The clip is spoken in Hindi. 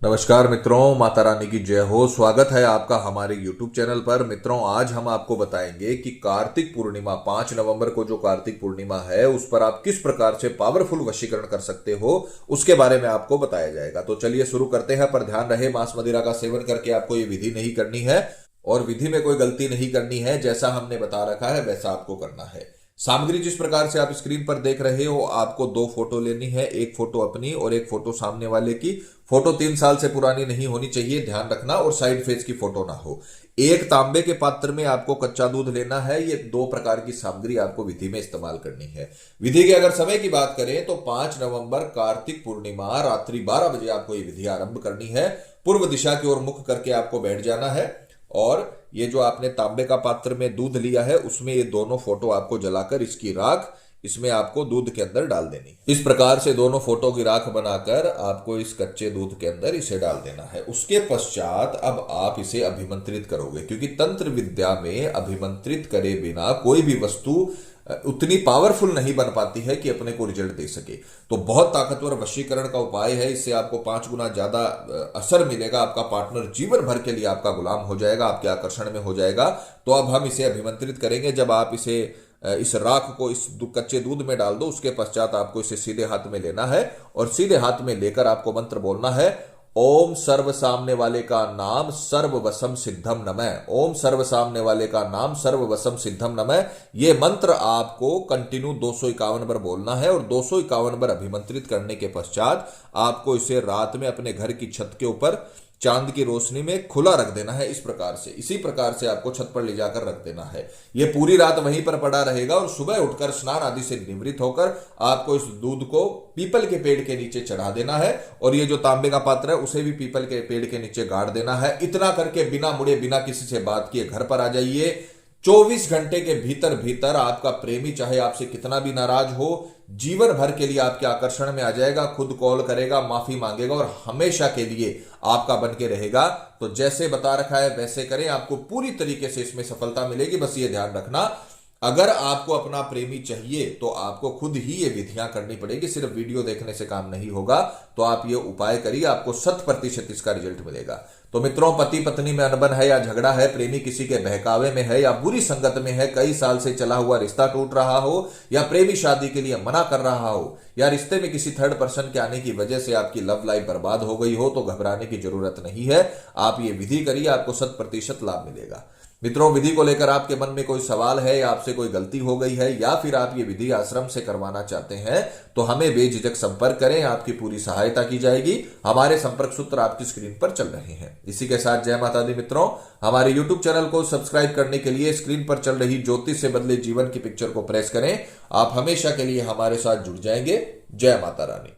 नमस्कार मित्रों, माता रानी की जय हो। स्वागत है आपका हमारे YouTube चैनल पर। मित्रों, आज हम आपको बताएंगे कि कार्तिक पूर्णिमा 5 नवंबर को जो कार्तिक पूर्णिमा है उस पर आप किस प्रकार से पावरफुल वशीकरण कर सकते हो, उसके बारे में आपको बताया जाएगा। तो चलिए शुरू करते हैं। पर ध्यान रहे, मांस मदिरा का सेवन करके आपको ये विधि नहीं करनी है और विधि में कोई गलती नहीं करनी है। जैसा हमने बता रखा है वैसा आपको करना है। सामग्री जिस प्रकार से आप स्क्रीन पर देख रहे हो, आपको 2 फोटो लेनी है, एक फोटो अपनी और एक फोटो सामने वाले की। फोटो 3 साल से पुरानी नहीं होनी चाहिए, ध्यान रखना, और साइड फेस की फोटो ना हो। एक तांबे के पात्र में आपको कच्चा दूध लेना है। ये 2 प्रकार की सामग्री आपको विधि में इस्तेमाल करनी है। विधि के अगर समय की बात करें तो 5 नवंबर कार्तिक पूर्णिमा रात्रि 12 बजे आपको ये विधि आरंभ करनी है। पूर्व दिशा की ओर मुख करके आपको बैठ जाना है और ये जो आपने तांबे का पात्र में दूध लिया है उसमें ये दोनों फोटो आपको जलाकर इसकी राख इसमें आपको दूध के अंदर डाल देनी है। इस प्रकार से दोनों फोटो की राख बनाकर आपको इस कच्चे दूध के अंदर इसे डाल देना है। उसके पश्चात अब आप इसे अभिमंत्रित करोगे, क्योंकि तंत्र विद्या में अभिमंत्रित करे बिना कोई भी वस्तु उतनी पावरफुल नहीं बन पाती है कि अपने को रिजल्ट दे सके। तो बहुत ताकतवर वशीकरण का उपाय है। इससे आपको 5 गुना ज्यादा असर मिलेगा। आपका पार्टनर जीवन भर के लिए आपका गुलाम हो जाएगा, आपके आकर्षण में हो जाएगा। तो अब हम इसे अभिमंत्रित करेंगे। जब आप इस राख को इस कच्चे दूध में डाल दो, उसके पश्चात आपको इसे सीधे हाथ में लेना है और सीधे हाथ में लेकर आपको मंत्र बोलना है, ओम सर्व सामने वाले का नाम सर्व वसम सिद्धम नमः। ओम सर्व सामने वाले का नाम सर्व वसम सिद्धम नमः। ये मंत्र आपको कंटिन्यू 251 बार बोलना है और 251 बार अभिमंत्रित करने के पश्चात आपको इसे रात में अपने घर की छत के ऊपर चांद की रोशनी में खुला रख देना है। इस प्रकार से, इसी प्रकार से आपको छत पर ले जाकर रख देना है। ये पूरी रात वहीं पर पड़ा रहेगा और सुबह उठकर स्नान आदि से निवृत्त होकर आपको इस दूध को पीपल के पेड़ के नीचे चढ़ा देना है और ये जो तांबे का पात्र है उसे भी पीपल के पेड़ के नीचे गाड़ देना है। इतना करके बिना मुड़े बिना किसी से बात किए घर पर आ जाइए। 24 घंटे के भीतर भीतर आपका प्रेमी चाहे आपसे कितना भी नाराज हो, जीवन भर के लिए आपके आकर्षण में आ जाएगा, खुद कॉल करेगा, माफी मांगेगा और हमेशा के लिए आपका बन के रहेगा। तो जैसे बता रखा है वैसे करें, आपको पूरी तरीके से इसमें सफलता मिलेगी। बस ये ध्यान रखना, अगर आपको अपना प्रेमी चाहिए तो आपको खुद ही ये विधियां करनी पड़ेगी। सिर्फ वीडियो देखने से काम नहीं होगा। तो आप ये उपाय करिए, आपको 100% इसका रिजल्ट मिलेगा। तो मित्रों, पति पत्नी में अनबन है या झगड़ा है, प्रेमी किसी के बहकावे में है या बुरी संगत में है, कई साल से चला हुआ रिश्ता टूट रहा हो या प्रेमी शादी के लिए मना कर रहा हो या रिश्ते में किसी थर्ड पर्सन के आने की वजह से आपकी लव लाइफ बर्बाद हो गई हो, तो घबराने की जरूरत नहीं है। आप ये विधि करिए, आपको 100% लाभ मिलेगा। मित्रों, विधि को लेकर आपके मन में कोई सवाल है या आपसे कोई गलती हो गई है या फिर आप ये विधि आश्रम से करवाना चाहते हैं तो हमें बेझिझक संपर्क करें, आपकी पूरी सहायता की जाएगी। हमारे संपर्क सूत्र आपकी स्क्रीन पर चल रहे हैं। इसी के साथ जय माता दी। मित्रों, हमारे YouTube चैनल को सब्सक्राइब करने के लिए स्क्रीन पर चल रही ज्योतिष से बदले जीवन की पिक्चर को प्रेस करें। आप हमेशा के लिए हमारे साथ जुड़ जाएंगे। जय माता रानी।